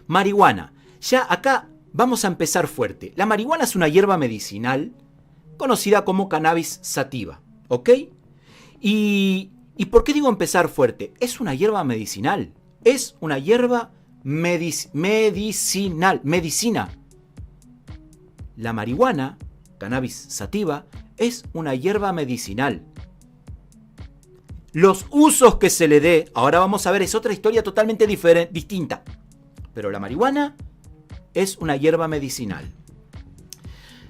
Marihuana. Ya acá vamos a empezar fuerte. La marihuana es una hierba medicinal conocida como cannabis sativa, ¿ok? ¿Y por qué digo empezar fuerte? Es una hierba medicinal. Es una hierba medicinal. Medicina. La marihuana, cannabis sativa, es una hierba medicinal. Los usos que se le dé, ahora vamos a ver, es otra historia totalmente distinta. Pero la marihuana es una hierba medicinal.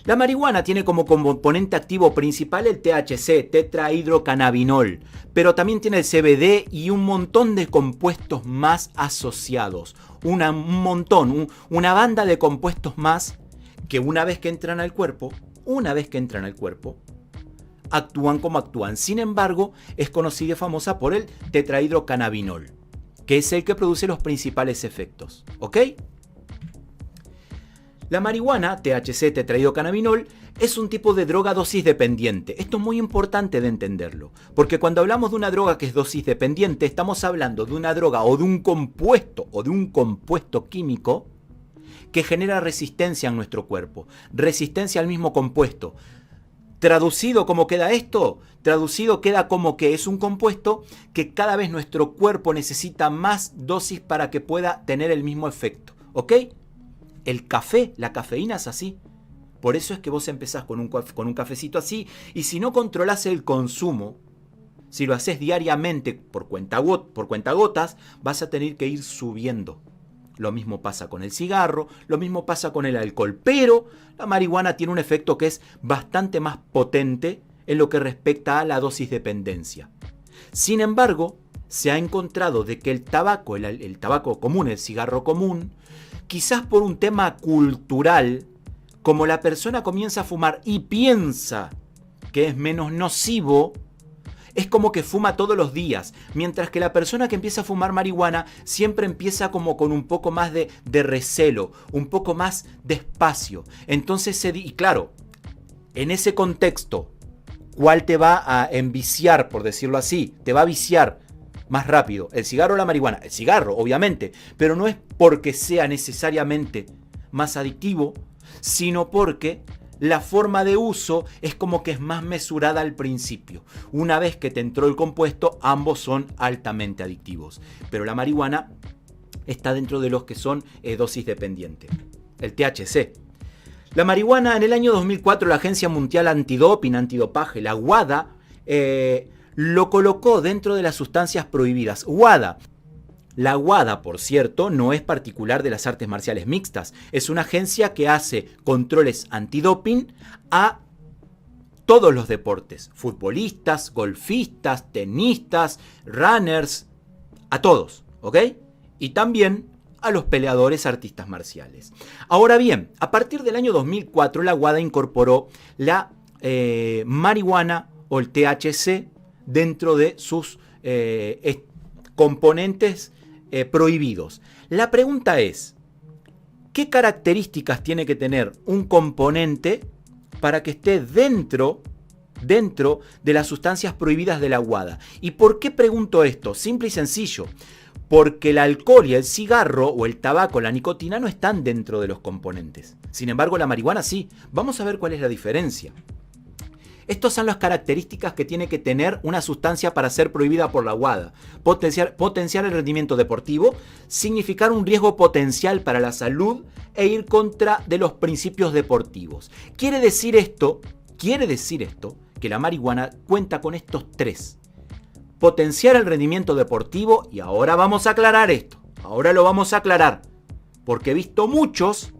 La marihuana tiene como componente activo principal el THC, tetrahidrocannabinol, pero también tiene el CBD y un montón de compuestos más asociados. Un montón, una banda de compuestos más que una vez que entran al cuerpo, actúan como actúan. Sin embargo, es conocida y famosa por el tetrahidrocannabinol, que es el que produce los principales efectos. ¿Ok? La marihuana, THC, tetrahidrocannabinol, es un tipo de droga dosis dependiente. Esto es muy importante de entenderlo, porque cuando hablamos de una droga que es dosis dependiente, estamos hablando de una droga o de un compuesto químico que genera resistencia en nuestro cuerpo, resistencia al mismo compuesto. Traducido, ¿cómo queda esto? Traducido queda como que es un compuesto que cada vez nuestro cuerpo necesita más dosis para que pueda tener el mismo efecto. ¿Ok? El café, la cafeína es así. Por eso es que vos empezás con un cafecito así, y si no controlás el consumo, si lo haces diariamente por cuentagotas, vas a tener que ir subiendo. Lo mismo pasa con el cigarro, lo mismo pasa con el alcohol, pero la marihuana tiene un efecto que es bastante más potente en lo que respecta a la dosis dependencia. Sin embargo, se ha encontrado de que el tabaco común, el cigarro común, quizás por un tema cultural, como la persona comienza a fumar y piensa que es menos nocivo, es como que fuma todos los días, mientras que la persona que empieza a fumar marihuana siempre empieza como con un poco más de recelo, un poco más despacio. Entonces, y claro, en ese contexto, ¿cuál te va a enviciar, por decirlo así? Te va a viciar más rápido, ¿el cigarro o la marihuana? El cigarro, obviamente, pero no es porque sea necesariamente más adictivo, sino porque la forma de uso es como que es más mesurada al principio. Una vez que te entró el compuesto, ambos son altamente adictivos. Pero la marihuana está dentro de los que son dosis dependiente. El THC. La marihuana, en el año 2004, la Agencia Mundial Antidopaje, la WADA, lo colocó dentro de las sustancias prohibidas. WADA. La WADA, por cierto, no es particular de las artes marciales mixtas. Es una agencia que hace controles antidoping a todos los deportes. Futbolistas, golfistas, tenistas, runners, a todos, ¿ok? Y también a los peleadores artistas marciales. Ahora bien, a partir del año 2004, la WADA incorporó la marihuana o el THC dentro de sus componentes prohibidos. La pregunta es, ¿qué características tiene que tener un componente para que esté dentro de las sustancias prohibidas de la WADA? ¿Y por qué pregunto esto? Simple y sencillo. Porque el alcohol y el cigarro o el tabaco, la nicotina, no están dentro de los componentes. Sin embargo, la marihuana sí. Vamos a ver cuál es la diferencia. Estas son las características que tiene que tener una sustancia para ser prohibida por la WADA. Potenciar el rendimiento deportivo, significar un riesgo potencial para la salud e ir contra de los principios deportivos. Quiere decir esto que la marihuana cuenta con estos tres. Potenciar el rendimiento deportivo, y ahora vamos a aclarar esto. Ahora lo vamos a aclarar. Porque he visto muchos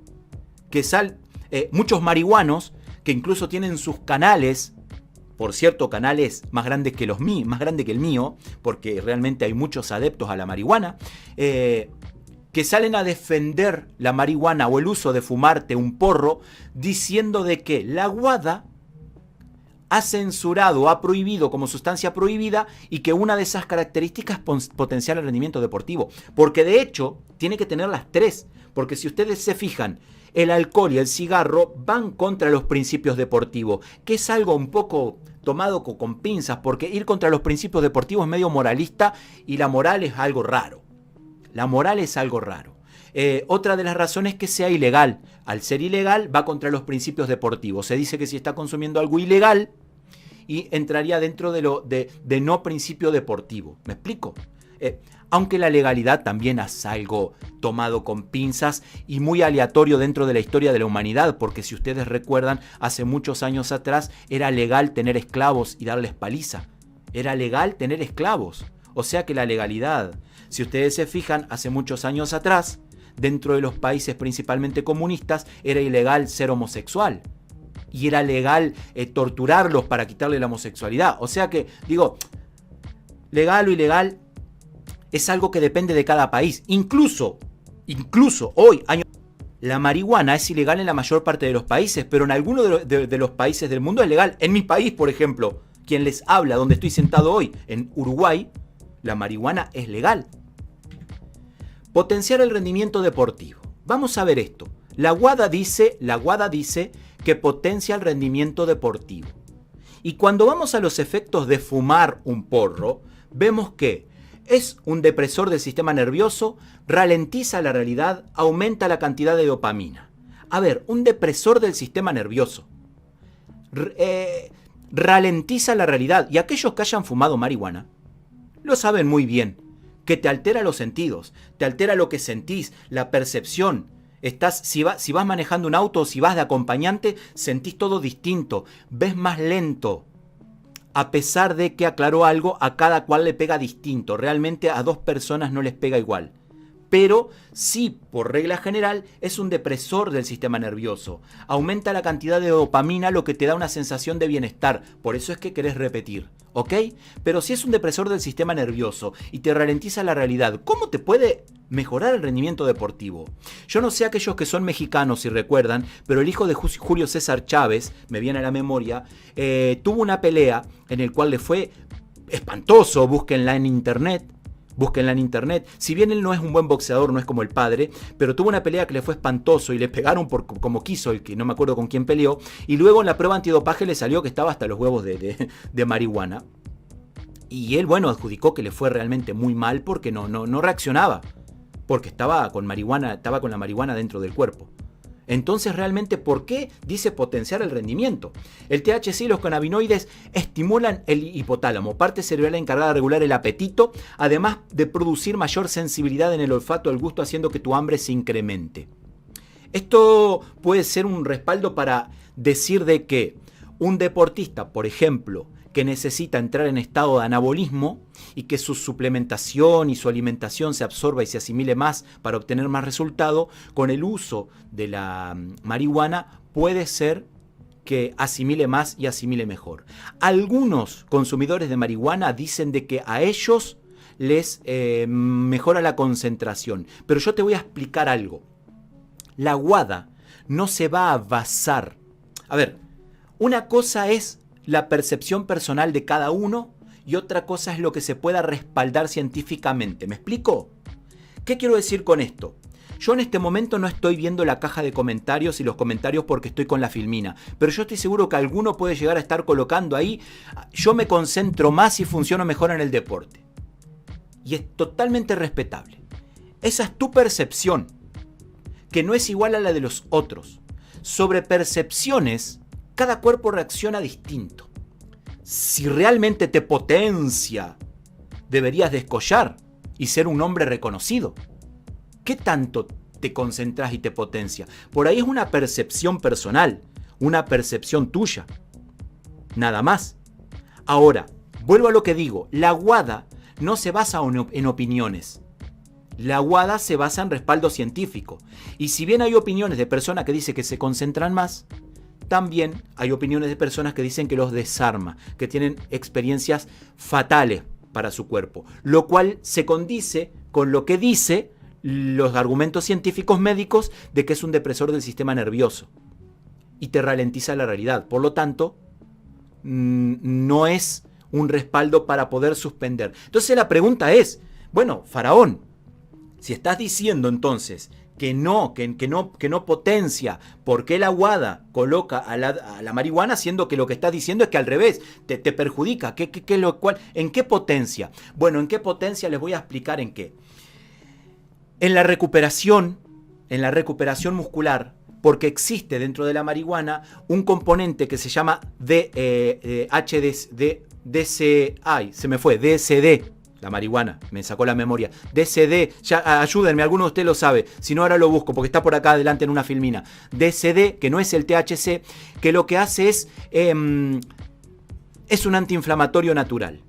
marihuanos que incluso tienen sus canales, por cierto, canales más grandes que más grande que el mío, porque realmente hay muchos adeptos a la marihuana, que salen a defender la marihuana o el uso de fumarte un porro, diciendo de que la WADA ha censurado, ha prohibido como sustancia prohibida, y que una de esas características es potenciar el rendimiento deportivo. Porque de hecho tiene que tener las tres, porque si ustedes se fijan, el alcohol y el cigarro van contra los principios deportivos, que es algo un poco tomado con pinzas, porque ir contra los principios deportivos es medio moralista, y la moral es algo raro. La moral es algo raro. Otra de las razones es que sea ilegal. Al ser ilegal va contra los principios deportivos. Se dice que si está consumiendo algo ilegal y entraría dentro de no principio deportivo. ¿Me explico? Aunque la legalidad también es algo tomado con pinzas y muy aleatorio dentro de la historia de la humanidad, porque si ustedes recuerdan, hace muchos años atrás era legal tener esclavos y darles paliza. Era legal tener esclavos. O sea que la legalidad, si ustedes se fijan, hace muchos años atrás, dentro de los países principalmente comunistas, era ilegal ser homosexual. Y era legal torturarlos para quitarle la homosexualidad. O sea que, digo, legal o ilegal es algo que depende de cada país. Incluso hoy, la marihuana es ilegal en la mayor parte de los países, pero en algunos de los países del mundo es legal. En mi país, por ejemplo, quien les habla, donde estoy sentado hoy, en Uruguay, la marihuana es legal. Potenciar el rendimiento deportivo. Vamos a ver esto. La WADA dice que potencia el rendimiento deportivo. Y cuando vamos a los efectos de fumar un porro, vemos que es un depresor del sistema nervioso, ralentiza la realidad, aumenta la cantidad de dopamina. A ver, un depresor del sistema nervioso. Ralentiza la realidad. Y aquellos que hayan fumado marihuana lo saben muy bien. Que te altera los sentidos, te altera lo que sentís, la percepción. Si vas manejando un auto o si vas de acompañante, sentís todo distinto, ves más lento. A pesar de que aclaró algo, a cada cual le pega distinto. Realmente a dos personas no les pega igual. Pero sí, por regla general, es un depresor del sistema nervioso. Aumenta la cantidad de dopamina, lo que te da una sensación de bienestar. Por eso es que querés repetir, ¿ok? Pero si es un depresor del sistema nervioso y te ralentiza la realidad, ¿cómo te puede mejorar el rendimiento deportivo? Yo no sé aquellos que son mexicanos si recuerdan, pero el hijo de Julio César Chávez, me viene a la memoria, tuvo una pelea en el cual le fue espantoso. Búsquenla en internet. Si bien él no es un buen boxeador, no es como el padre, pero tuvo una pelea que le fue espantoso y le pegaron como quiso, el que no me acuerdo con quién peleó, y luego en la prueba antidopaje le salió que estaba hasta los huevos de marihuana. Y él, bueno, adjudicó que le fue realmente muy mal porque no reaccionaba, porque estaba con la marihuana dentro del cuerpo. Entonces, realmente, ¿por qué dice potenciar el rendimiento? El THC y los cannabinoides estimulan el hipotálamo, parte cerebral encargada de regular el apetito, además de producir mayor sensibilidad en el olfato al gusto, haciendo que tu hambre se incremente. Esto puede ser un respaldo para decir de que un deportista, por ejemplo, que necesita entrar en estado de anabolismo y que su suplementación y su alimentación se absorba y se asimile más para obtener más resultado, con el uso de la marihuana puede ser que asimile más y asimile mejor. Algunos consumidores de marihuana dicen de que a ellos les mejora la concentración, pero yo te voy a explicar algo. La WADA no se va a basar. A ver, una cosa es la percepción personal de cada uno y otra cosa es lo que se pueda respaldar científicamente. ¿Me explico? ¿Qué quiero decir con esto? Yo en este momento no estoy viendo la caja de comentarios y los comentarios porque estoy con la filmina, pero yo estoy seguro que alguno puede llegar a estar colocando ahí: yo me concentro más y funciono mejor en el deporte. Y es totalmente respetable. Esa es tu percepción, que no es igual a la de los otros. Sobre percepciones, cada cuerpo reacciona distinto. Si realmente te potencia, deberías descollar y ser un hombre reconocido. ¿Qué tanto te concentras y te potencia? Por ahí es una percepción personal, una percepción tuya. Nada más. Ahora, vuelvo a lo que digo. La WADA no se basa en opiniones. La WADA se basa en respaldo científico. Y si bien hay opiniones de personas que dicen que se concentran más, también hay opiniones de personas que dicen que los desarma, que tienen experiencias fatales para su cuerpo, lo cual se condice con lo que dice los argumentos científicos médicos de que es un depresor del sistema nervioso y te ralentiza la realidad. Por lo tanto, no es un respaldo para poder suspender. Entonces la pregunta es, bueno, Faraón, si estás diciendo entonces que no potencia, ¿por qué la WADA coloca a la marihuana, siendo que lo que estás diciendo es que al revés, te perjudica? ¿En qué potencia? Bueno, ¿en qué potencia? Les voy a explicar en qué. En la recuperación muscular, porque existe dentro de la marihuana un componente que se llama DSD, la marihuana, me sacó la memoria, DSD, ya ayúdenme, alguno de ustedes lo sabe, si no ahora lo busco porque está por acá adelante en una filmina, DSD, que no es el THC, que lo que hace es un antiinflamatorio natural.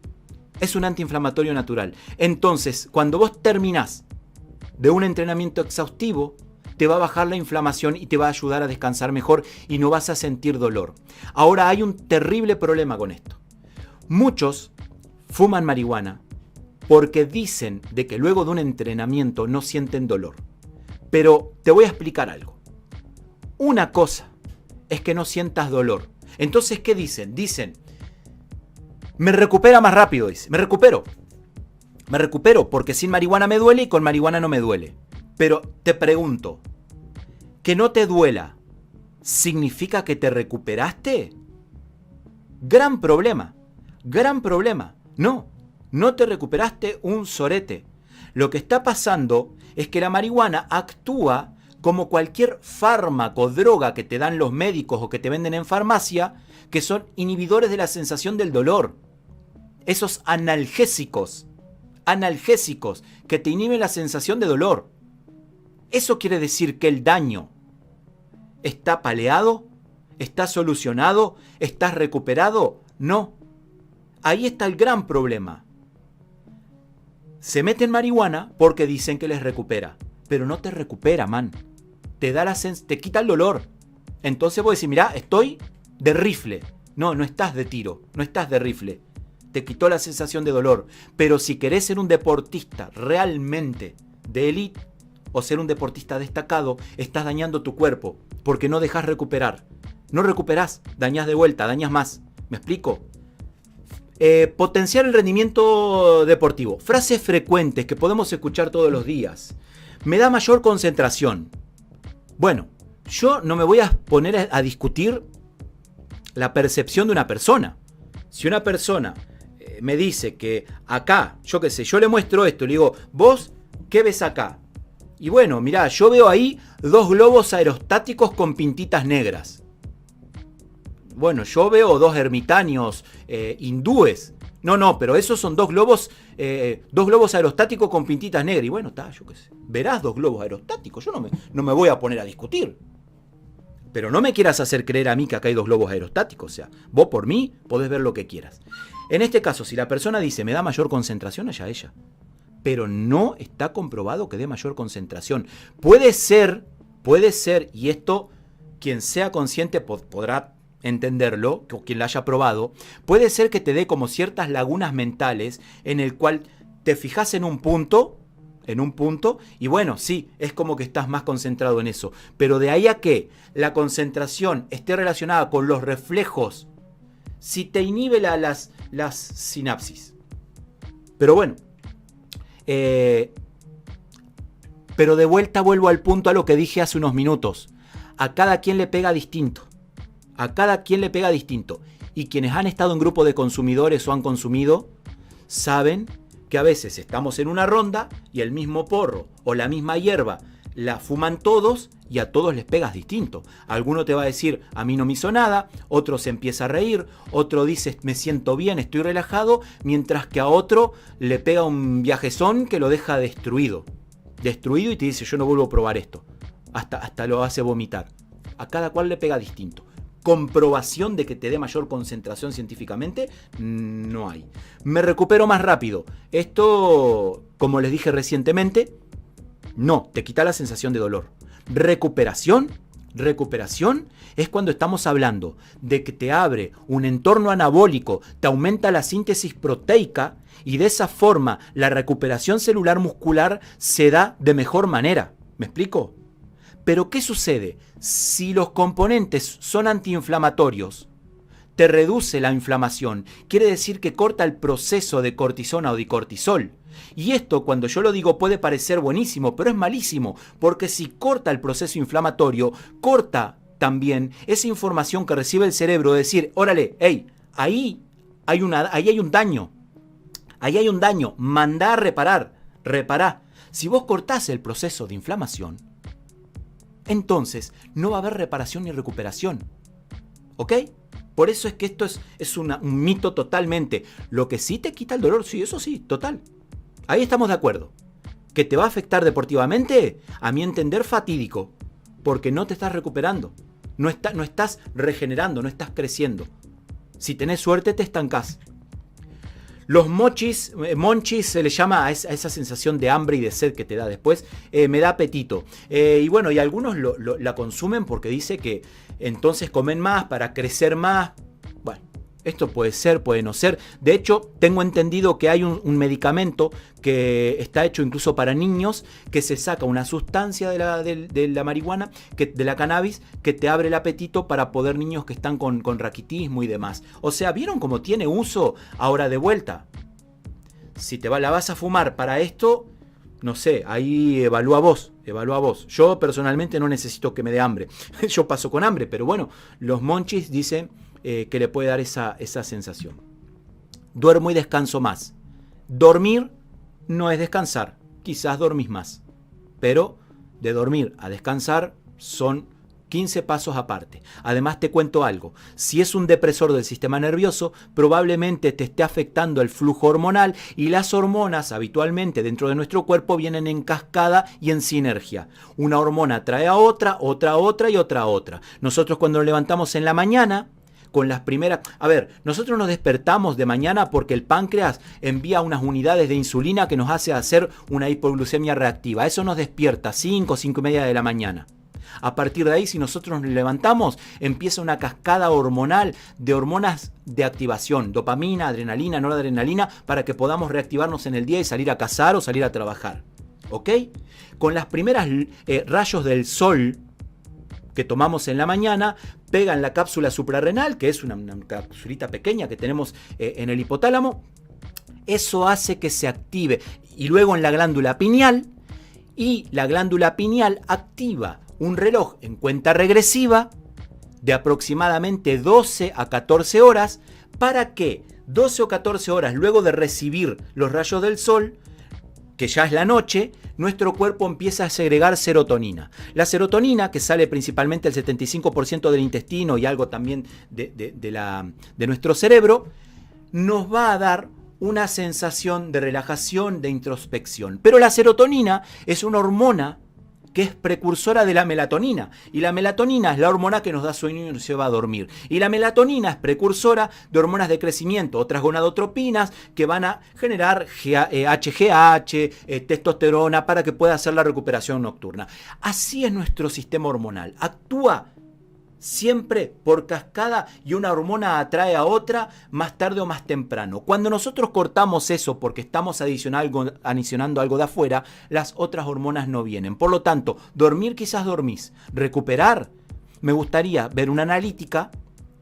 Es un antiinflamatorio natural. Entonces, cuando vos terminás de un entrenamiento exhaustivo, te va a bajar la inflamación y te va a ayudar a descansar mejor y no vas a sentir dolor. Ahora hay un terrible problema con esto. Muchos fuman marihuana porque dicen de que luego de un entrenamiento no sienten dolor. Pero te voy a explicar algo. Una cosa es que no sientas dolor. Entonces, ¿qué dicen? Dicen, me recupera más rápido, dice. Me recupero porque sin marihuana me duele y con marihuana no me duele. Pero te pregunto, ¿que no te duela significa que te recuperaste? Gran problema. No te recuperaste un sorete. Lo que está pasando es que la marihuana actúa como cualquier fármaco, droga que te dan los médicos o que te venden en farmacia, que son inhibidores de la sensación del dolor. Esos analgésicos que te inhiben la sensación de dolor. ¿Eso quiere decir que el daño está paliado? ¿Está solucionado? ¿Estás recuperado? No. Ahí está el gran problema. Se meten marihuana porque dicen que les recupera. Pero no te recupera, man. Te quita el dolor. Entonces vos decís, mirá, estoy de rifle. No estás de tiro, no estás de rifle. Te quitó la sensación de dolor. Pero si querés ser un deportista realmente de élite o ser un deportista destacado, estás dañando tu cuerpo porque no dejás recuperar. No recuperás, dañás de vuelta, dañás más. ¿Me explico? Potenciar el rendimiento deportivo. Frases frecuentes que podemos escuchar todos los días. Me da mayor concentración. Bueno, yo no me voy a poner a discutir la percepción de una persona. Si una persona me dice que acá, yo qué sé, yo le muestro esto y le digo, ¿vos qué ves acá? Y bueno, mirá, yo veo ahí 2 globos aerostáticos con pintitas negras. Bueno, yo veo 2 ermitaños hindúes. No, pero esos son 2 globos aerostáticos con pintitas negras. Y bueno, está, yo qué sé. Verás 2 globos aerostáticos. Yo no me voy a poner a discutir. Pero no me quieras hacer creer a mí que acá hay 2 globos aerostáticos. O sea, vos por mí podés ver lo que quieras. En este caso, si la persona dice me da mayor concentración, allá ella. Pero no está comprobado que dé mayor concentración. Puede ser, y esto quien sea consciente podrá entenderlo, o quien la haya probado, puede ser que te dé como ciertas lagunas mentales en el cual te fijas en un punto, y bueno, sí, es como que estás más concentrado en eso. Pero de ahí a que la concentración esté relacionada con los reflejos, si te inhibe las sinapsis. Pero bueno, pero de vuelta vuelvo al punto, a lo que dije hace unos minutos. A cada quien le pega distinto. Y quienes han estado en grupo de consumidores o han consumido, saben que a veces estamos en una ronda y el mismo porro o la misma hierba la fuman todos y a todos les pegas distinto. Alguno te va a decir, a mí no me hizo nada, otro se empieza a reír, otro dice, me siento bien, estoy relajado, mientras que a otro le pega un viajezón que lo deja destruido y te dice, yo no vuelvo a probar esto. Hasta lo hace vomitar. A cada cual le pega distinto. Comprobación de que te dé mayor concentración científicamente, no hay. Me recupero más rápido. Esto, como les dije recientemente, no, te quita la sensación de dolor. Recuperación es cuando estamos hablando de que te abre un entorno anabólico, te aumenta la síntesis proteica y de esa forma la recuperación celular muscular se da de mejor manera. ¿Me explico? Pero ¿qué sucede? Si los componentes son antiinflamatorios, te reduce la inflamación. Quiere decir que corta el proceso de cortisona o de cortisol. Y esto, cuando yo lo digo, puede parecer buenísimo, pero es malísimo, porque si corta el proceso inflamatorio, corta también esa información que recibe el cerebro de decir, órale, hey, ahí hay un daño, mandá a repará. Si vos cortás el proceso de inflamación, entonces no va a haber reparación ni recuperación. ¿Ok? Por eso es que esto es un mito totalmente. Lo que sí te quita el dolor, sí, eso sí, total. Ahí estamos de acuerdo. ¿Que te va a afectar deportivamente? A mi entender, fatídico. Porque no te estás recuperando. No estás regenerando, no estás creciendo. Si tenés suerte, te estancás. Los monchis se le llama a esa sensación de hambre y de sed que te da después. Me da apetito. Y bueno, y algunos la consumen porque dice que entonces comen más para crecer más. Bueno, esto puede ser, puede no ser. De hecho, tengo entendido que hay un medicamento que está hecho incluso para niños, que se saca una sustancia de la marihuana, de la cannabis, que te abre el apetito para poder niños que están con raquitismo y demás. O sea, ¿vieron cómo tiene uso? Ahora de vuelta, si la vas a fumar para esto, no sé, ahí evalúa vos. Yo personalmente no necesito que me dé hambre. Yo paso con hambre, pero bueno, los monchis dicen que le puede dar esa sensación. Duermo y descanso más. Dormir no es descansar, quizás dormís más, pero de dormir a descansar son 15 pasos aparte. Además te cuento algo, si es un depresor del sistema nervioso, probablemente te esté afectando el flujo hormonal y las hormonas habitualmente dentro de nuestro cuerpo vienen en cascada y en sinergia. Una hormona trae a otra y otra a otra. Nosotros cuando nos levantamos en la mañana, con las primeras... A ver, nosotros nos despertamos de mañana porque el páncreas envía unas unidades de insulina que nos hace hacer una hipoglucemia reactiva. Eso nos despierta 5 y media de la mañana. A partir de ahí, si nosotros nos levantamos, empieza una cascada hormonal de hormonas de activación, dopamina, adrenalina, noradrenalina, para que podamos reactivarnos en el día y salir a cazar o salir a trabajar. ¿Ok? Con las primeras rayos del sol que tomamos en la mañana, pegan la cápsula suprarrenal, que es una capsulita pequeña que tenemos en el hipotálamo. Eso hace que se active. Y luego en la glándula pineal, y la glándula pineal activa un reloj en cuenta regresiva de aproximadamente 12 a 14 horas para que 12 o 14 horas luego de recibir los rayos del sol, que ya es la noche, nuestro cuerpo empieza a segregar serotonina. La serotonina, que sale principalmente el 75% del intestino y algo también de nuestro cerebro, nos va a dar una sensación de relajación, de introspección. Pero la serotonina es una hormona que es precursora de la melatonina. Y la melatonina es la hormona que nos da sueño y nos lleva a dormir. Y la melatonina es precursora de hormonas de crecimiento, otras gonadotropinas que van a generar HGH, testosterona, para que pueda hacer la recuperación nocturna. Así es nuestro sistema hormonal. Actúa siempre por cascada y una hormona atrae a otra más tarde o más temprano. Cuando nosotros cortamos eso porque estamos adicionando algo de afuera, las otras hormonas no vienen. Por lo tanto, dormir quizás dormís. Recuperar, me gustaría ver una analítica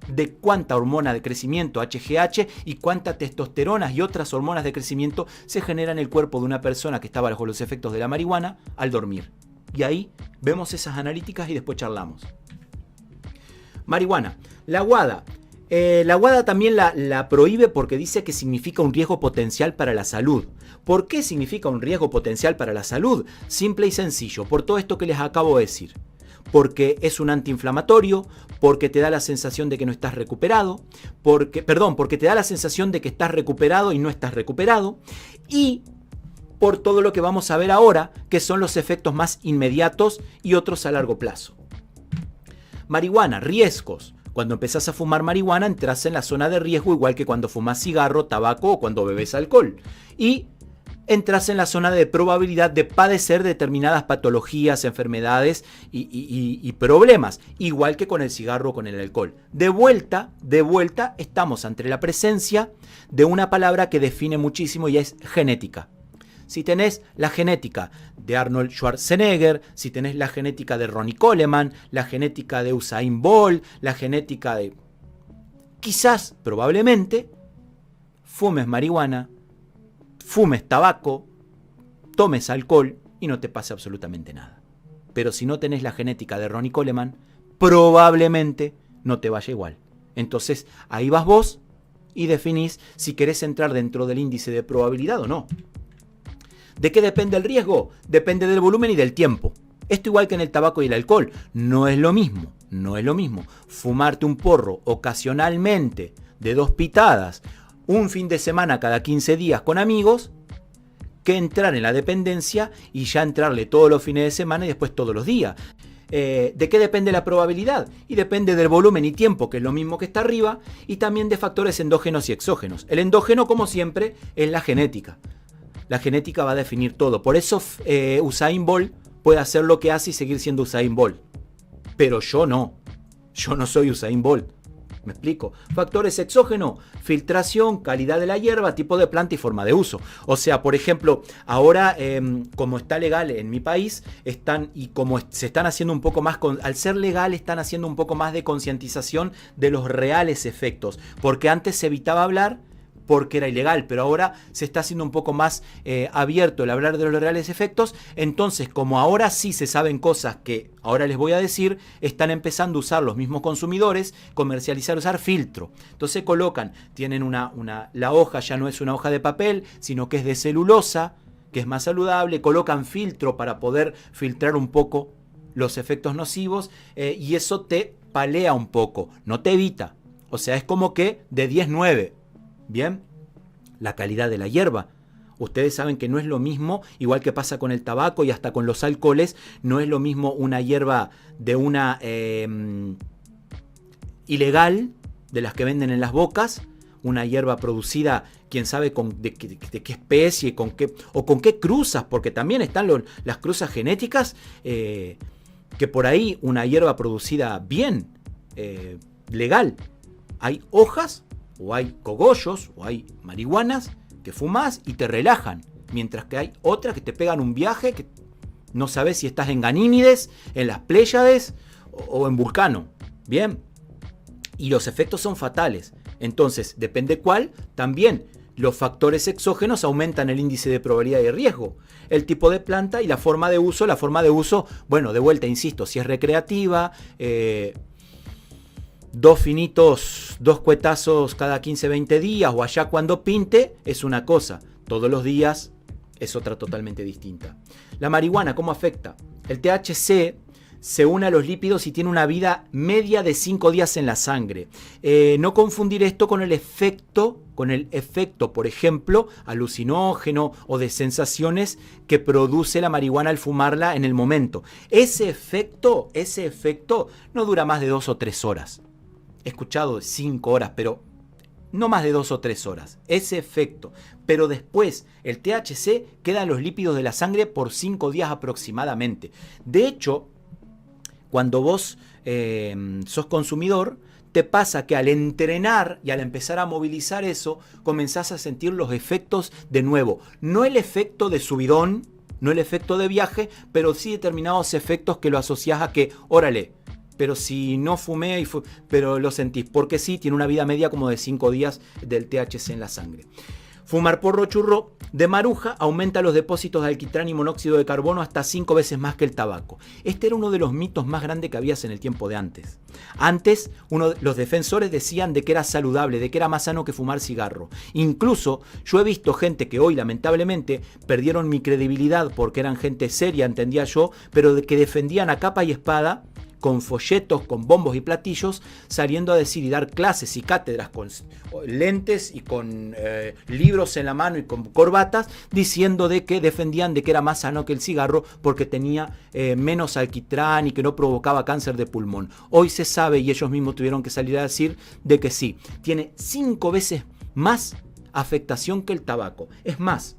de cuánta hormona de crecimiento, HGH, y cuánta testosterona y otras hormonas de crecimiento se generan en el cuerpo de una persona que está bajo los efectos de la marihuana al dormir. Y ahí vemos esas analíticas y después charlamos. Marihuana. La WADA. La WADA también la prohíbe porque dice que significa un riesgo potencial para la salud. ¿Por qué significa un riesgo potencial para la salud? Simple y sencillo, por todo esto que les acabo de decir. Porque es un antiinflamatorio, porque te da la sensación de que no estás recuperado, porque te da la sensación de que estás recuperado y no estás recuperado, y por todo lo que vamos a ver ahora, que son los efectos más inmediatos y otros a largo plazo. Marihuana, riesgos. Cuando empezás a fumar marihuana entras en la zona de riesgo igual que cuando fumas cigarro, tabaco o cuando bebes alcohol. Y entras en la zona de probabilidad de padecer determinadas patologías, enfermedades y problemas, igual que con el cigarro o con el alcohol. De vuelta, estamos ante la presencia de una palabra que define muchísimo y es genética. Si tenés la genética de Arnold Schwarzenegger, si tenés la genética de Ronnie Coleman, la genética de Usain Bolt, la genética de... Quizás, probablemente, fumes marihuana, fumes tabaco, tomes alcohol y no te pase absolutamente nada. Pero si no tenés la genética de Ronnie Coleman, probablemente no te vaya igual. Entonces, ahí vas vos y definís si querés entrar dentro del índice de probabilidad o no. ¿De qué depende el riesgo? Depende del volumen y del tiempo. Esto igual que en el tabaco y el alcohol. No es lo mismo. No es lo mismo fumarte un porro ocasionalmente de 2 pitadas, un fin de semana cada 15 días con amigos, que entrar en la dependencia y ya entrarle todos los fines de semana y después todos los días. ¿De qué depende la probabilidad? Y depende del volumen y tiempo, que es lo mismo que está arriba, y también de factores endógenos y exógenos. El endógeno, como siempre, es la genética. La genética va a definir todo. Por eso Usain Bolt puede hacer lo que hace y seguir siendo Usain Bolt. Pero yo no. Yo no soy Usain Bolt. ¿Me explico? Factores exógenos, filtración, calidad de la hierba, tipo de planta y forma de uso. O sea, por ejemplo, ahora como está legal en mi país, como se están haciendo un poco más, al ser legal, están haciendo un poco más de concientización de los reales efectos. Porque antes se evitaba hablar porque era ilegal, pero ahora se está haciendo un poco más abierto el hablar de los reales efectos. Entonces, como ahora sí se saben cosas que ahora les voy a decir, están empezando a usar los mismos consumidores, usar filtro. Entonces tienen la hoja ya no es una hoja de papel, sino que es de celulosa, que es más saludable, colocan filtro para poder filtrar un poco los efectos nocivos, y eso te palea un poco, no te evita. O sea, es como que de 10-9. Bien, la calidad de la hierba. Ustedes saben que no es lo mismo, igual que pasa con el tabaco y hasta con los alcoholes, no es lo mismo una hierba de una ilegal, de las que venden en las bocas, una hierba producida, quién sabe de qué especie, con qué cruzas, porque también están las cruzas genéticas, que por ahí una hierba producida bien, legal, hay hojas, o hay cogollos, o hay marihuanas que fumas y te relajan. Mientras que hay otras que te pegan un viaje que no sabes si estás en Ganímedes, en las Pléyades o en Vulcano. Bien. Y los efectos son fatales. Entonces, depende cuál, también los factores exógenos aumentan el índice de probabilidad y riesgo. El tipo de planta y la forma de uso. La forma de uso, bueno, de vuelta, insisto, si es recreativa, 2 finitos, 2 cuetazos cada 15-20 días o allá cuando pinte, es una cosa. Todos los días es otra totalmente distinta. La marihuana, ¿cómo afecta? El THC se une a los lípidos y tiene una vida media de 5 días en la sangre. No confundir esto con el efecto, por ejemplo, alucinógeno o de sensaciones que produce la marihuana al fumarla en el momento. Ese efecto no dura más de 2 o 3 horas. He escuchado 5 horas, pero no más de 2 o 3 horas. Ese efecto. Pero después el THC queda en los lípidos de la sangre por 5 días aproximadamente. De hecho, cuando vos sos consumidor, te pasa que al entrenar y al empezar a movilizar eso, comenzás a sentir los efectos de nuevo. No el efecto de subidón, no el efecto de viaje, pero sí determinados efectos que lo asociás a que, órale, pero si no fumé, pero lo sentís. Porque sí, tiene una vida media como de 5 días del THC en la sangre. Fumar porro churro de maruja aumenta los depósitos de alquitrán y monóxido de carbono hasta 5 veces más que el tabaco. Este era uno de los mitos más grandes que había en el tiempo de antes. Antes, los defensores decían de que era saludable, de que era más sano que fumar cigarro. Incluso yo he visto gente que hoy lamentablemente perdieron mi credibilidad porque eran gente seria, entendía yo, pero que defendían a capa y espada, con folletos, con bombos y platillos, saliendo a decir y dar clases y cátedras con lentes y con libros en la mano y con corbatas, diciendo de que defendían de que era más sano que el cigarro porque tenía menos alquitrán y que no provocaba cáncer de pulmón. Hoy se sabe, y ellos mismos tuvieron que salir a decir, de que sí, tiene 5 veces más afectación que el tabaco. Es más,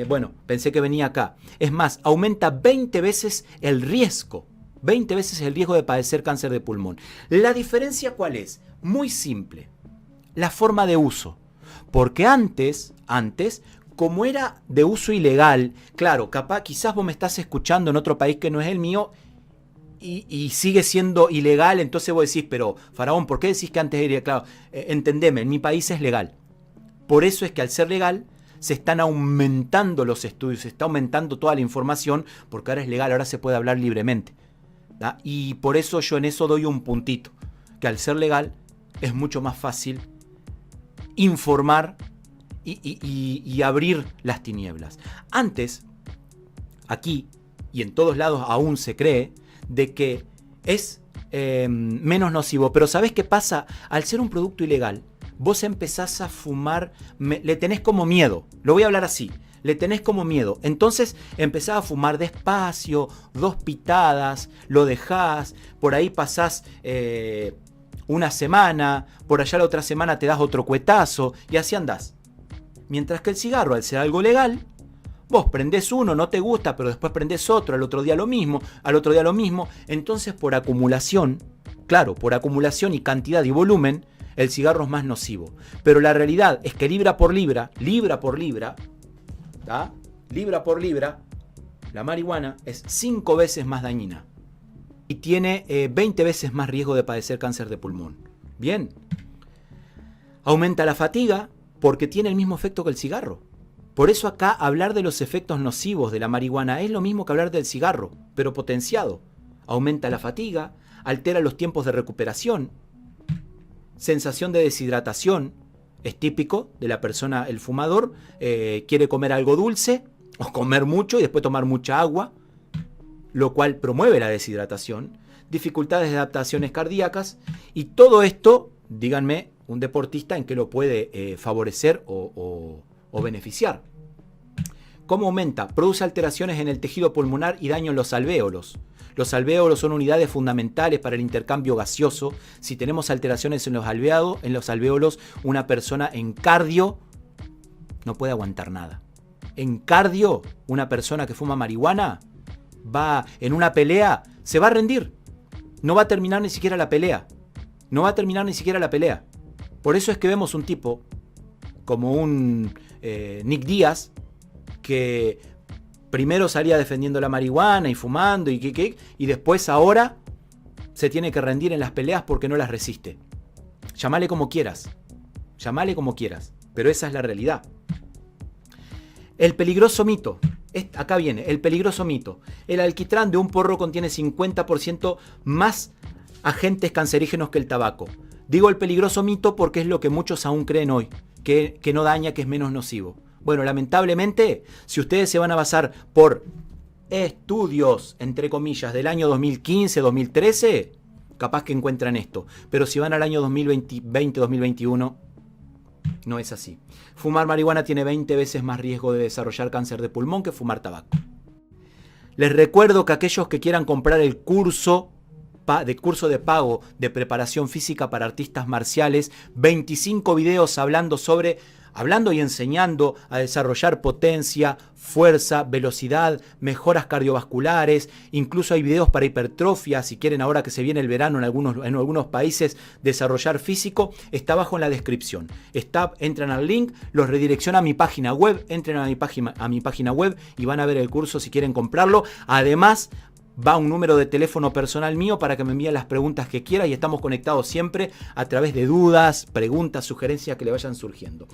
bueno, pensé que venía acá. Es más, aumenta 20 veces el riesgo. 20 veces el riesgo de padecer cáncer de pulmón. ¿La diferencia cuál es? Muy simple. La forma de uso. Porque antes, como era de uso ilegal, claro, quizás vos me estás escuchando en otro país que no es el mío y sigue siendo ilegal, entonces vos decís, pero Faraón, ¿por qué decís que antes era? Claro, entendeme, en mi país es legal. Por eso es que al ser legal, se están aumentando los estudios, se está aumentando toda la información, porque ahora es legal, ahora se puede hablar libremente. ¿Da? Y por eso yo en eso doy un puntito, que al ser legal es mucho más fácil informar y abrir las tinieblas. Antes, aquí y en todos lados aún se cree de que es menos nocivo. Pero ¿sabés qué pasa? Al ser un producto ilegal, vos empezás a fumar, le tenés como miedo. Lo voy a hablar así. Le tenés como miedo. Entonces empezás a fumar despacio, 2 pitadas, lo dejás, por ahí pasás una semana, por allá la otra semana te das otro cuetazo y así andás. Mientras que el cigarro, al ser algo legal, vos prendés uno, no te gusta, pero después prendés otro, al otro día lo mismo, al otro día lo mismo. Entonces por acumulación, claro, por acumulación y cantidad y volumen, el cigarro es más nocivo. Pero la realidad es que libra por libra, ¿tá? Libra por libra, la marihuana es 5 veces más dañina y tiene 20 veces más riesgo de padecer cáncer de pulmón. Bien, aumenta la fatiga porque tiene el mismo efecto que el cigarro. Por eso acá hablar de los efectos nocivos de la marihuana es lo mismo que hablar del cigarro, pero potenciado. Aumenta la fatiga, altera los tiempos de recuperación, sensación de deshidratación. Es típico de la persona, el fumador, quiere comer algo dulce o comer mucho y después tomar mucha agua, lo cual promueve la deshidratación, dificultades de adaptaciones cardíacas y todo esto, díganme, un deportista en qué lo puede favorecer o beneficiar. ¿Cómo aumenta? Produce alteraciones en el tejido pulmonar y daño en los alvéolos. Los alvéolos son unidades fundamentales para el intercambio gaseoso. Si tenemos alteraciones en los alvéolos, una persona en cardio no puede aguantar nada. En cardio, una persona que fuma marihuana va en una pelea, se va a rendir. No va a terminar ni siquiera la pelea. Por eso es que vemos un tipo como un Nick Díaz que primero salía defendiendo la marihuana y fumando y después ahora se tiene que rendir en las peleas porque no las resiste. Llámale como quieras, pero esa es la realidad. El peligroso mito. Acá viene, el peligroso mito. El alquitrán de un porro contiene 50% más agentes cancerígenos que el tabaco. Digo el peligroso mito porque es lo que muchos aún creen hoy, que no daña, que es menos nocivo. Bueno, lamentablemente, si ustedes se van a basar por estudios, entre comillas, del año 2015, 2013, capaz que encuentran esto. Pero si van al año 2020, 2021, no es así. Fumar marihuana tiene 20 veces más riesgo de desarrollar cáncer de pulmón que fumar tabaco. Les recuerdo que aquellos que quieran comprar el curso de pago de preparación física para artistas marciales, 25 videos hablando y enseñando a desarrollar potencia, fuerza, velocidad, mejoras cardiovasculares, incluso hay videos para hipertrofia, si quieren ahora que se viene el verano en algunos países desarrollar físico, está abajo en la descripción. Entran al link, los redirecciona a mi página web, entren a mi página web y van a ver el curso si quieren comprarlo. Además, va un número de teléfono personal mío para que me envíen las preguntas que quiera y estamos conectados siempre a través de dudas, preguntas, sugerencias que le vayan surgiendo.